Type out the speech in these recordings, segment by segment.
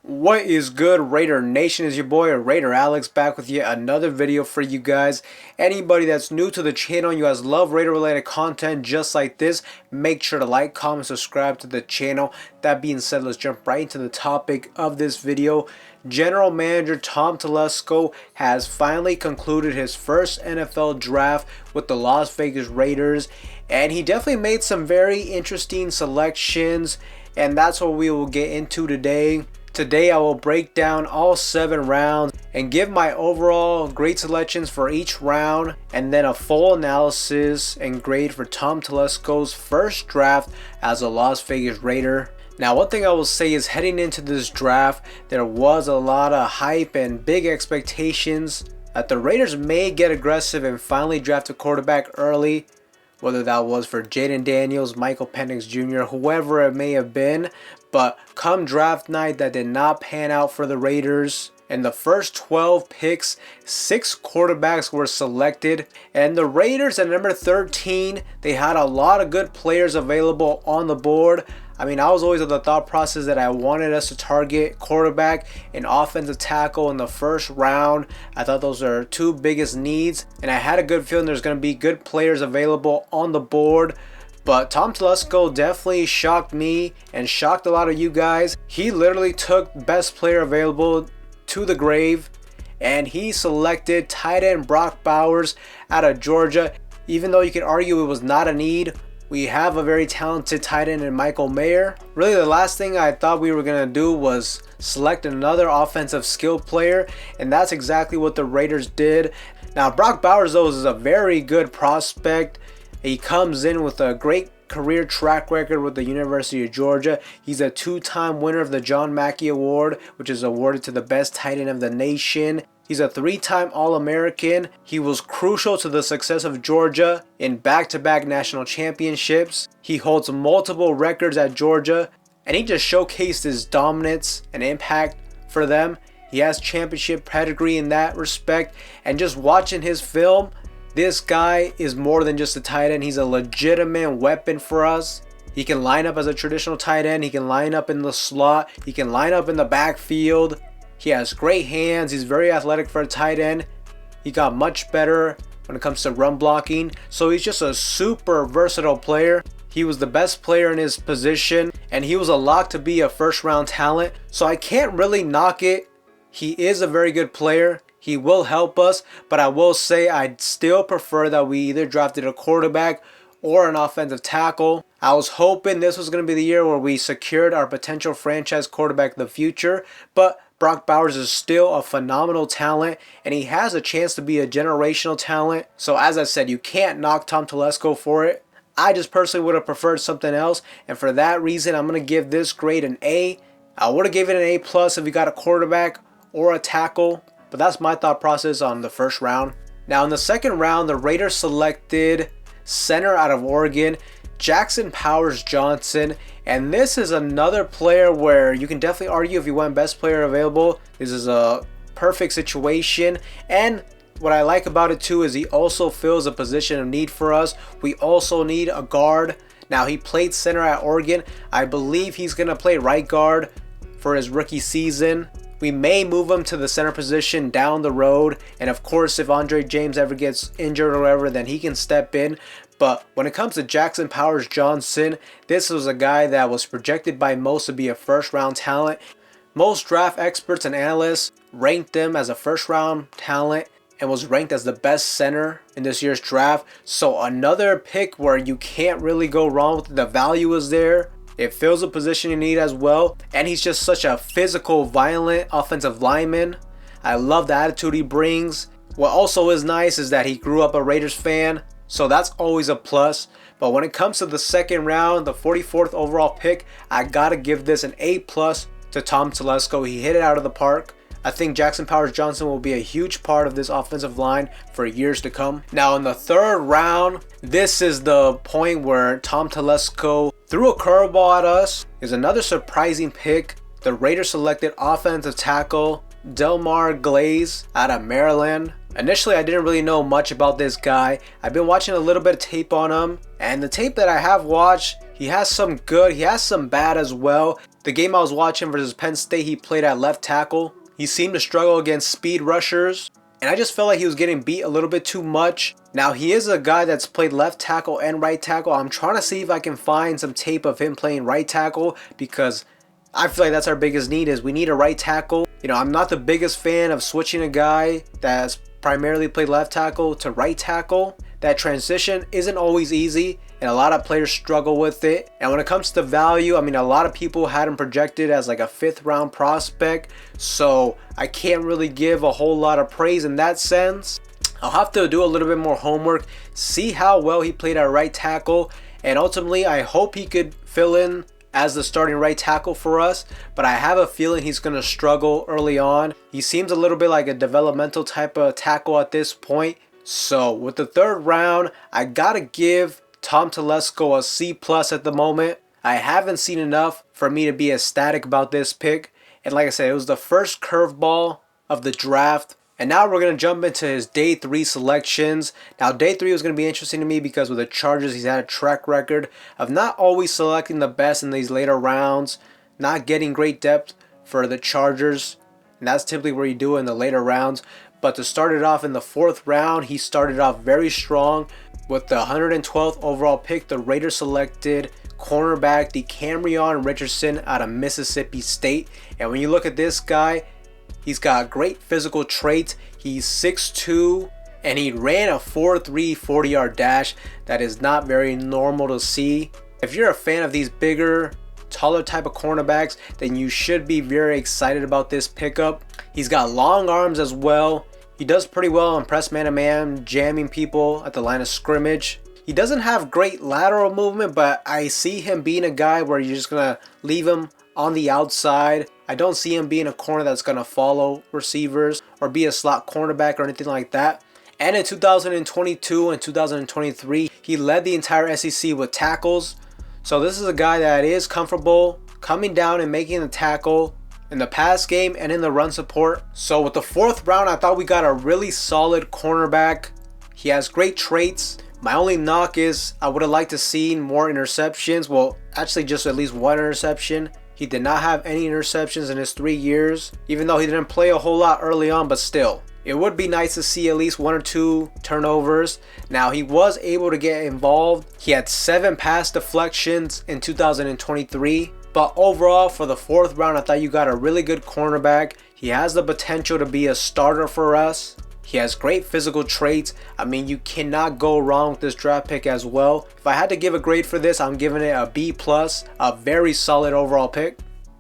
What is good, Raider Nation? Is your boy Raider Alex back with yet another video for you guys. Anybody that's new to the channel, you guys love Raider related content just like this, make sure to like, comment, subscribe to the channel. That being said, let's jump right into the topic of this video. General Manager Tom Telesco has finally concluded his first NFL draft with the Las Vegas Raiders, and he definitely made some very interesting selections, and that's what we will get into today. Today I will break down all 7 rounds and give my overall grade selections for each round, and then a full analysis and grade for Tom Telesco's first draft as a Las Vegas Raider. Now, one thing I will say is heading into this draft, there was a lot of hype and big expectations that the Raiders may get aggressive and finally draft a quarterback early, whether that was for Jayden Daniels, Michael Penix Jr., whoever it may have been. But come draft night, that did not pan out for the Raiders. In the first 12 picks, 6 quarterbacks were selected. And the Raiders at number 13, they had a lot of good players available on the board. I mean, I was always of the thought process that I wanted us to target quarterback and offensive tackle in the first round. I thought those are 2 biggest needs, and I had a good feeling there's going to be good players available on the board. But Tom Telesco definitely shocked me and shocked a lot of you guys. He literally took best player available to the grave, and he selected tight end Brock Bowers out of Georgia. Even though you could argue it was not a need, we have a very talented tight end in Michael Mayer. Really, the last thing I thought we were going to do was select another offensive skill player, and that's exactly what the Raiders did. Now, Brock Bowers, though, is a very good prospect. He comes in with a great career track record with the University of Georgia. He's a 2-time winner of the John Mackey Award, which is awarded to the best tight end of the nation. He's a 3-time All-American. He was crucial to the success of Georgia in back-to-back national championships. He holds multiple records at Georgia, and he just showcased his dominance and impact for them. He has championship pedigree in that respect, and just watching his film, this guy is more than just a tight end. He's a legitimate weapon for us. He can line up as a traditional tight end. He can line up in the slot. He can line up in the backfield. He has great hands. He's very athletic for a tight end. He got much better when it comes to run blocking. So he's just a super versatile player. He was the best player in his position, and he was a lock to be a first-round talent. So I can't really knock it. He is a very good player. He will help us, but I will say I'd still prefer that we either drafted a quarterback or an offensive tackle. I was hoping this was going to be the year where we secured our potential franchise quarterback of the future, but Brock Bowers is still a phenomenal talent, and he has a chance to be a generational talent. So as I said, you can't knock Tom Telesco for it. I just personally would have preferred something else, and for that reason, I'm going to give this grade an A. I would have given it an A+ if we got a quarterback or a tackle. But that's my thought process on the first round. Now in the second round, the Raiders selected center out of Oregon, Jackson Powers Johnson. And this is another player where you can definitely argue if he went best player available. This is a perfect situation. And what I like about it too is he also fills a position of need for us. We also need a guard. Now he played center at Oregon. I believe he's going to play right guard for his rookie season. We may move him to the center position down the road, and of course if Andre James ever gets injured or whatever, then he can step in. But when it comes to Jackson Powers Johnson, this was a guy that was projected by most to be a first-round talent. Most draft experts and analysts ranked him as a first-round talent and was ranked as the best center in this year's draft. So another pick where you can't really go wrong with it. The value is there. It fills a position you need as well. And he's just such a physical, violent offensive lineman. I love the attitude he brings. What also is nice is that he grew up a Raiders fan, so that's always a plus. But when it comes to the second round, the 44th overall pick, I gotta give this an A+ to Tom Telesco. He hit it out of the park. I think Jackson Powers Johnson will be a huge part of this offensive line for years to come. Now in the third round, this is the point where Tom Telesco threw a curveball at us. Is another surprising pick. The Raiders selected offensive tackle Delmar Glaze out of Maryland. Initially, I didn't really know much about this guy. I've been watching a little bit of tape on him, and the tape that I have watched, he has some good, he has some bad as well. The The game I was watching versus Penn State, he played at left tackle. He seemed to struggle against speed rushers, and I just felt like he was getting beat a little bit too much. Now, he is a guy that's played left tackle and right tackle. I'm trying to see if I can find some tape of him playing right tackle, because I feel like that's our biggest need, is we need a right tackle. You know, I'm not the biggest fan of switching a guy that's primarily played left tackle to right tackle. That transition isn't always easy, and a lot of players struggle with it. And when it comes to value, I mean, a lot of people had him projected as like a 5th round prospect, so I can't really give a whole lot of praise in that sense. I'll have to do a little bit more homework, see how well he played at right tackle, and ultimately I hope he could fill in as the starting right tackle for us, but I have a feeling he's going to struggle early on. He seems a little bit like a developmental type of tackle at this point. So with the 3rd round, I gotta give Tom Telesco a C+ at the moment. I haven't seen enough for me to be ecstatic about this pick, and like I said, it was the first curveball of the draft. And now we're going to jump into his day 3 selections. Now, day 3 was going to be interesting to me because with the Chargers, he's had a track record of not always selecting the best in these later rounds, not getting great depth for the Chargers. And that's typically where you do it in the later rounds. But to start it off in the 4th round, he started off very strong. With the 112th overall pick, the Raiders selected cornerback Decamerion Richardson out of Mississippi State. And when you look at this guy, he's got great physical traits. He's 6'2", and he ran a 4.3 40-yard dash. That is not very normal to see. If you're a fan of these bigger, taller type of cornerbacks, then you should be very excited about this pickup. He's got long arms as well. He does pretty well on press man-to-man, jamming people at the line of scrimmage. He doesn't have great lateral movement, but I see him being a guy where you're just going to leave him on the outside. I don't see him being a corner that's going to follow receivers or be a slot cornerback or anything like that. And in 2022 and 2023, he led the entire SEC with tackles. So this is a guy that is comfortable coming down and making the tackle in the pass game and in the run support. So with the 4th round, I thought we got a really solid cornerback. He has great traits. My only knock is I would have liked to see more interceptions. Well, actually just at least 1 interception. He did not have any interceptions in his 3 years, even though he didn't play a whole lot early on, but still. It would be nice to see at least 1 or 2 turnovers. Now, he was able to get involved. He had 7 pass deflections in 2023. But overall, for the 4th round, I thought you got a really good cornerback. He has the potential to be a starter for us. He has great physical traits. I mean, you cannot go wrong with this draft pick as well. If I had to give a grade for this, I'm giving it a B+, a very solid overall pick.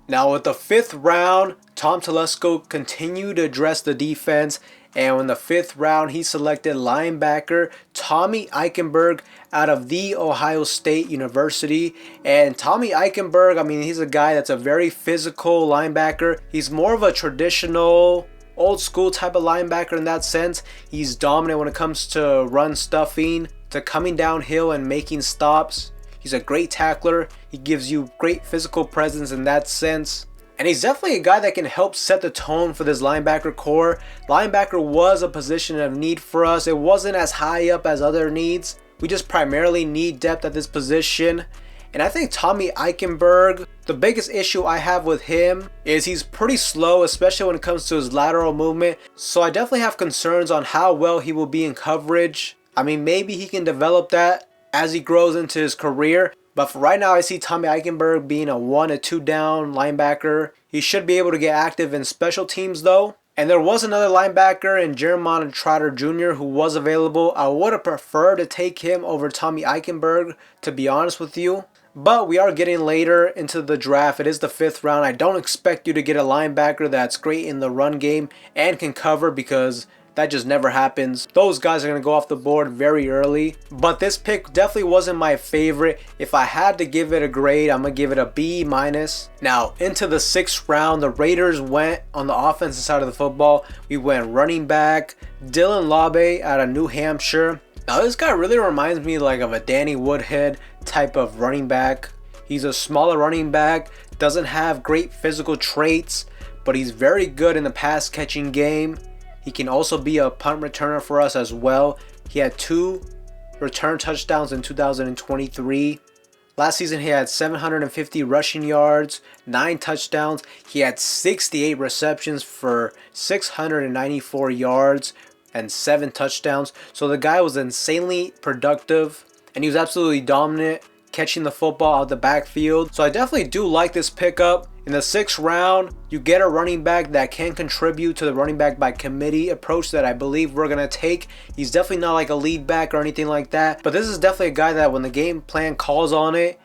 Now with the 5th round, Tom Telesco continued to address the defense, and in the 5th round, he selected linebacker Tommy Eichenberg out of The Ohio State University. And Tommy Eichenberg, I mean, he's a guy that's a very physical linebacker. He's more of a traditional, old school type of linebacker in that sense. He's dominant when it comes to run stuffing, to coming downhill and making stops. He's a great tackler. He gives you great physical presence in that sense. And he's definitely a guy that can help set the tone for this linebacker core. Linebacker was a position of need for us. It wasn't as high up as other needs. We just primarily need depth at this position. And I think Tommy Eichenberg, the biggest issue I have with him is he's pretty slow, especially when it comes to his lateral movement. So I definitely have concerns on how well he will be in coverage. I mean, maybe he can develop that as he grows into his career. But for right now, I see Tommy Eichenberg being a 1 or 2 down linebacker. He should be able to get active in special teams though. And there was another linebacker in Jeremiah Trotter Jr. who was available. I would have preferred to take him over Tommy Eichenberg, to be honest with you. But we are getting later into the draft. It is the 5th round. I don't expect you to get a linebacker that's great in the run game and can cover, because that just never happens. Those guys are going to go off the board very early. But this pick definitely wasn't my favorite. If I had to give it a grade, I'm going to give it a B-. Now, into the 6th round, the Raiders went on the offensive side of the football. We went running back Dylan Laube out of New Hampshire. Now, this guy really reminds me like of a Danny Woodhead type of running back. He's a smaller running back, doesn't have great physical traits, but he's very good in the pass catching game. He can also be a punt returner for us as well. He had 2 return touchdowns in 2023. Last season he had 750 rushing yards, 9 touchdowns. He had 68 receptions for 694 yards and 7 touchdowns. So the guy was insanely productive and he was absolutely dominant catching the football out of the backfield. So I definitely do like this pickup. In the 6th round, you get a running back that can contribute to the running back by committee approach that I believe we're going to take. He's definitely not like a lead back or anything like that, but this is definitely a guy that when the game plan calls on it,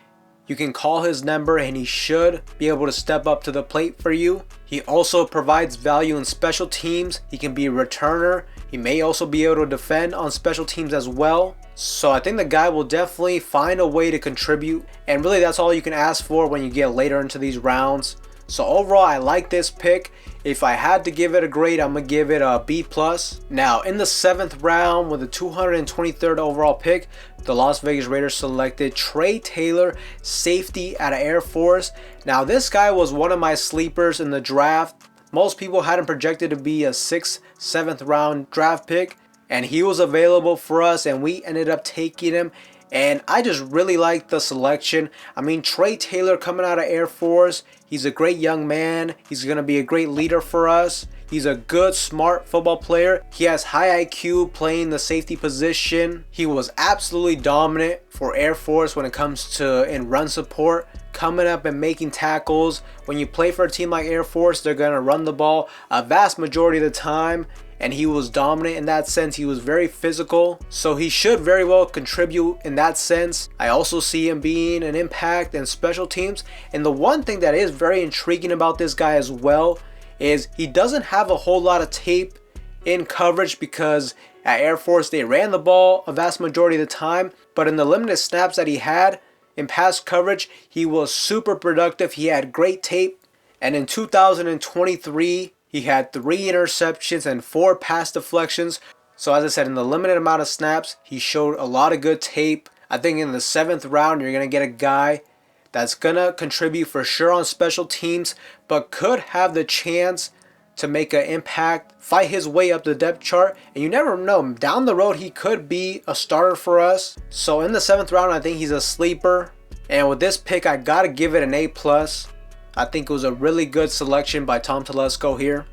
you can call his number and he should be able to step up to the plate for you. He also provides value in special teams. He can be a returner. He may also be able to defend on special teams as well. So I think the guy will definitely find a way to contribute. And really that's all you can ask for when you get later into these rounds. So overall, I like this pick. If I had to give it a grade, I'm going to give it a B+. Now, in the 7th round with the 223rd overall pick, the Las Vegas Raiders selected Trey Taylor, safety out of Air Force. Now, this guy was one of my sleepers in the draft. Most people had him projected to be a 6th, 7th round draft pick, and he was available for us, and we ended up taking him. And I just really like the selection. I mean, Trey Taylor coming out of Air Force, he's a great young man. He's going to be a great leader for us. He's a good, smart football player. He has high IQ playing the safety position. He was absolutely dominant for Air Force when it comes to in run support, coming up and making tackles. When you play for a team like Air Force, they're going to run the ball a vast majority of the time. And he was dominant in that sense. He was very physical, so he should very well contribute in that sense. I also see him being an impact in special teams. And the one thing that is very intriguing about this guy as well is he doesn't have a whole lot of tape in coverage, because at Air Force they ran the ball a vast majority of the time, but in the limited snaps that he had in pass coverage, he was super productive. He had great tape, and in 2023 he had 3 interceptions and 4 pass deflections. So as I said, in the limited amount of snaps, he showed a lot of good tape. I think in the 7th round, you're going to get a guy that's going to contribute for sure on special teams, but could have the chance to make an impact, fight his way up the depth chart. And you never know, down the road, he could be a starter for us. So in the 7th round, I think he's a sleeper. And with this pick, I got to give it an A+. I think it was a really good selection by Tom Telesco here.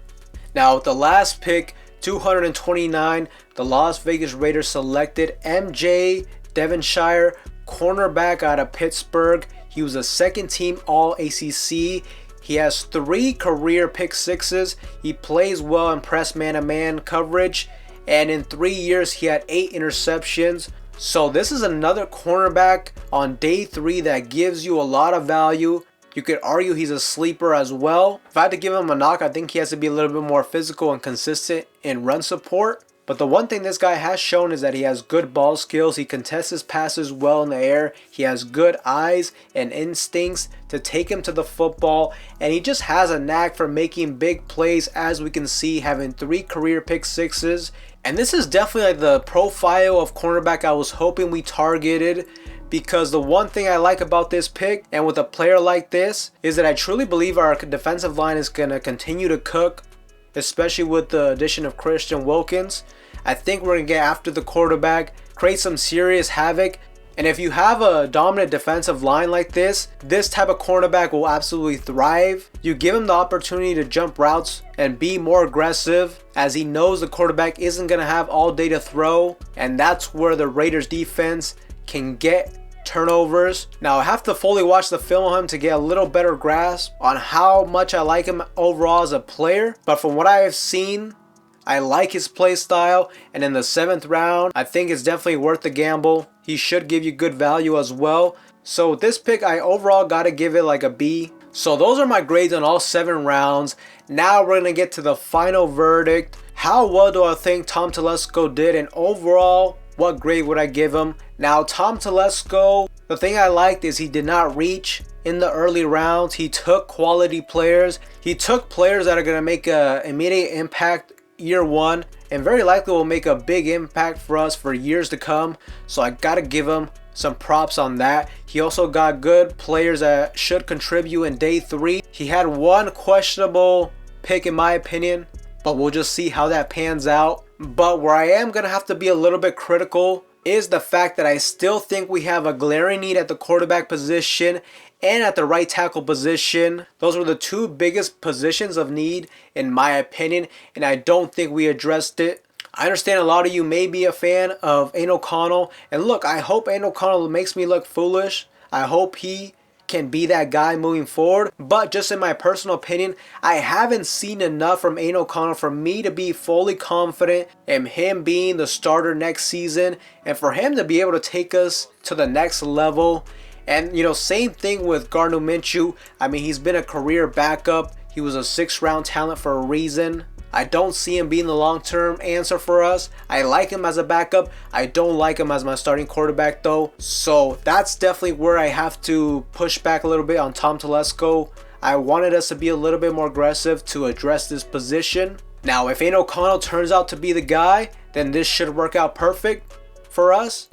Now with the last pick, 229, the Las Vegas Raiders selected MJ Devonshire, cornerback out of Pittsburgh. He was a 2nd team All-ACC. He has 3 career pick sixes. He plays well in press man-to-man coverage. And in 3 years, he had 8 interceptions. So this is another cornerback on day 3 that gives you a lot of value. You could argue he's a sleeper as well. If I had to give him a knock, I think he has to be a little bit more physical and consistent in run support. But the one thing this guy has shown is that he has good ball skills. He contests his passes well in the air. He has good eyes and instincts to take him to the football. And he just has a knack for making big plays, as we can see, having 3 career pick sixes. And this is definitely like the profile of cornerback I was hoping we targeted. Because the one thing I like about this pick, and with a player like this, is that I truly believe our defensive line is going to continue to cook, especially with the addition of Christian Wilkins. I think we're going to get after the quarterback, create some serious havoc. And if you have a dominant defensive line like this type of cornerback will absolutely thrive. You give him the opportunity to jump routes and be more aggressive, as he knows the quarterback isn't going to have all day to throw. And that's where the Raiders defense can get turnovers. Now I have to fully watch the film on him to get a little better grasp on how much I like him overall as a player, but from what I have seen, I like his play style. And in the 7th round, I think it's definitely worth the gamble. He should give you good value as well. So with this pick, I overall got to give it like a B. So those are my grades on all 7 rounds. Now we're going to get to the final verdict. How well do I think Tom Telesco did, and overall, what grade would I give him? Now, Tom Telesco, the thing I liked is he did not reach in the early rounds. He took quality players. He took players that are going to make an immediate impact year 1 and very likely will make a big impact for us for years to come. So I got to give him some props on that. He also got good players that should contribute in day 3. He had one questionable pick in my opinion, but we'll just see how that pans out. But where I am going to have to be a little bit critical is the fact that I still think we have a glaring need at the quarterback position and at the right tackle position. Those were the two biggest positions of need in my opinion, and I don't think we addressed it. I understand a lot of you may be a fan of Aiden O'Connell, and look, I hope Aiden O'Connell makes me look foolish. I hope he can be that guy moving forward, but just in my personal opinion, I haven't seen enough from Aiden O'Connell for me to be fully confident in him being the starter next season and for him to be able to take us to the next level. And you know, same thing with Gardner Minshew. I mean, he's been a career backup. He was a 6th round talent for a reason. I don't see him being the long-term answer for us. I like him as a backup. I don't like him as my starting quarterback though. So that's definitely where I have to push back a little bit on Tom Telesco. I wanted us to be a little bit more aggressive to address this position. Now, if Aiden O'Connell turns out to be the guy, then this should work out perfect for us,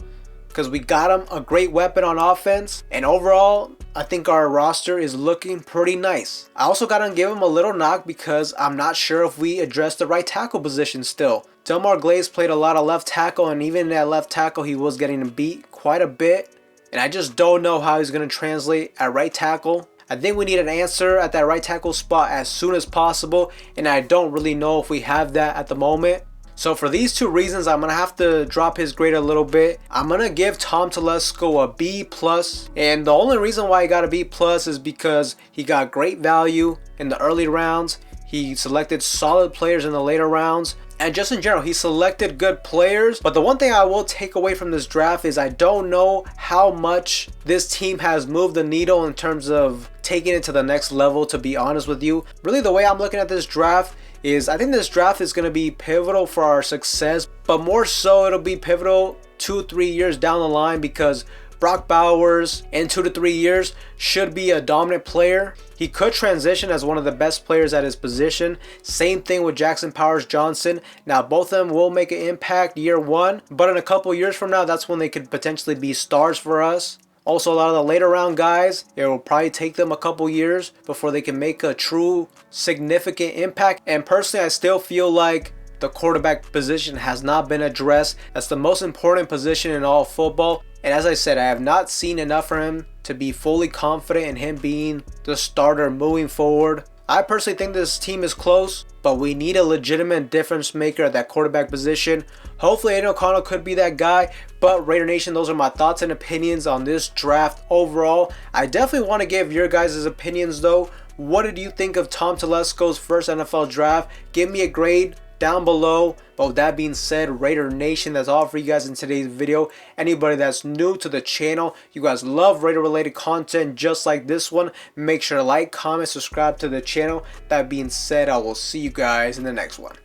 because we got him a great weapon on offense, and overall I think our roster is looking pretty nice. I also gotta give him a little knock because I'm not sure if we addressed the right tackle position still. Delmar Glaze played a lot of left tackle, and even at left tackle he was getting beat quite a bit, and I just don't know how he's going to translate at right tackle. I think we need an answer at that right tackle spot as soon as possible, and I don't really know if we have that at the moment. So for these two reasons, I'm going to have to drop his grade a little bit. I'm going to give Tom Telesco a B+, and the only reason why he got a B+ is because he got great value in the early rounds. He selected solid players in the later rounds, and just in general, he selected good players. But the one thing I will take away from this draft is I don't know how much this team has moved the needle in terms of taking it to the next level, to be honest with you. Really, the way I'm looking at this draft is I think this draft is going to be pivotal for our success, but more so it'll be pivotal 2-3 years down the line, because Brock Bowers in 2 to 3 years should be a dominant player. He could transition as one of the best players at his position. Same thing with Jackson Powers Johnson. Now both of them will make an impact year one, but in a couple years from now, that's when they could potentially be stars for us. Also, a lot of the later round guys, it will probably take them a couple years before they can make a true significant impact. And personally, I still feel like the quarterback position has not been addressed. That's the most important position in all football. And as I said, I have not seen enough for him to be fully confident in him being the starter moving forward. I personally think this team is close, but we need a legitimate difference maker at that quarterback position. Hopefully Aiden O'Connell could be that guy. But Raider Nation, those are my thoughts and opinions on this draft overall. I definitely want to give your guys' opinions though. What did you think of Tom Telesco's first NFL draft? Give me a grade down below. But with that being said, Raider Nation, that's all for you guys in today's video. Anybody that's new to the channel, you guys love Raider related content just like this one, make sure to like, comment, subscribe to the channel. That being said, I will see you guys in the next one.